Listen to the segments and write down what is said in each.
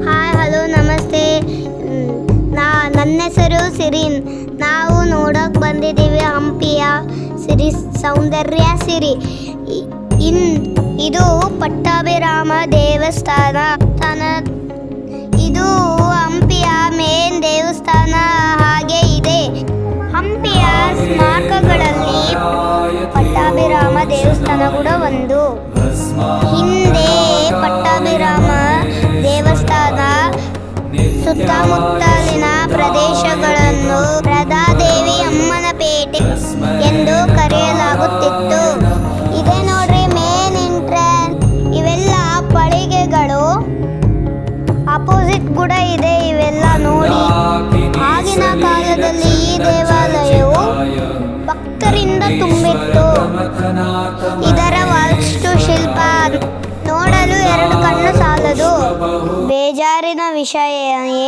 Hi hello ನಮಸ್ತೆ. ನನ್ನ ಹೆಸರು ಸಿರಿನ್. ನಾವು ನೋಡೋಕೆ ಬಂದಿದ್ದೀವಿ ಹಂಪಿಯ ಸೌಂದರ್ಯ ಸಿರಿ. ಇದು ಪಟ್ಟಾಭಿರಾಮ ದೇವಸ್ಥಾನ. ಇದು ಹಂಪಿಯ ಮೇನ್ ದೇವಸ್ಥಾನ ಹಾಗೆ ಇದೆ. ಹಂಪಿಯ ಸ್ಮಾರಕಗಳಲ್ಲಿ ಪಟ್ಟಾಭಿರಾಮ ದೇವಸ್ಥಾನ ಕೂಡ ಒಂದು. ಹಿಂದೆ ಪಟ್ಟಾಭಿರಾಮ ದೇವಸ್ಥಾನ ಸುತ್ತಮುತ್ತಲಿನ ಪ್ರದೇಶಗಳನ್ನು ರಾಧಾದೇವಿ ಅಮ್ಮನಪೇಟೆ ಎಂದು ಕರೆಯಲಾಗುತ್ತಿತ್ತು. ಇದೇ ನೋಡ್ರಿ ಮೇನ್ ಎಂಟ್ರೆನ್ಸ್. ಇವೆಲ್ಲ ಪಳಿಗೆಗಳು ಅಪೋಸಿಟ್ ಕೂಡ ಇದೆ. ಇವೆಲ್ಲ ನೋಡಿ, ಆಗಿನ ಕಾಲದಲ್ಲಿ ಈ ದೇವಾಲಯವು ಭಕ್ತರಿಂದ ತುಂಬಿತ್ತು. ಇದರ ವಾಸ್ತುಶಿಲ್ಪ ನೋಡಲು 2 ಕಣ್ಣು ಸಾಲದು. ಬೇಜಾರಿನ ವಿಷಯ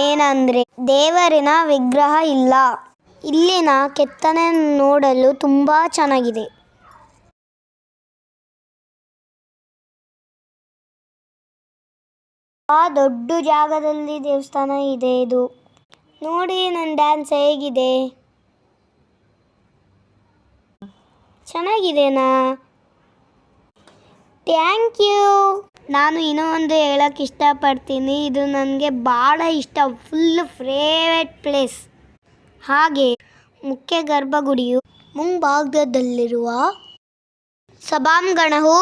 ಏನಂದ್ರೆ ದೇವರಿನ ವಿಗ್ರಹ ಇಲ್ಲ. ಇಲ್ಲಿನ ಕೆತ್ತನೆ ನೋಡಲು ತುಂಬಾ ಚೆನ್ನಾಗಿದೆ. ಆ ದೊಡ್ಡ ಜಾಗದಲ್ಲಿ ದೇವಸ್ಥಾನ ಇದೆ. ಇದು ನೋಡಿ ನನ್ನ ಡ್ಯಾನ್ಸ್ ಹೇಗಿದೆ, ಚೆನ್ನಾಗಿದೆನಾ? Thank you. ನಾನು ಇನ್ನೂ ಒಂದು ಹೇಳೋಕ್ಕೆ ಇಷ್ಟಪಡ್ತೀನಿ. ಇದು ನನಗೆ ಭಾಳ ಇಷ್ಟ, ಫುಲ್ ಫೇವ್ರೇಟ್ ಪ್ಲೇಸ್. ಹಾಗೆ ಮುಖ್ಯ ಗರ್ಭಗುಡಿಯು ಮುಂಭಾಗದಲ್ಲಿರುವ ಸಭಾಂಗಣವು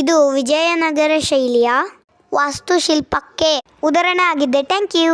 ಇದು ವಿಜಯನಗರ ಶೈಲಿಯ ವಾಸ್ತುಶಿಲ್ಪಕ್ಕೆ ಉದಾಹರಣೆ ಆಗಿದೆ. Thank you.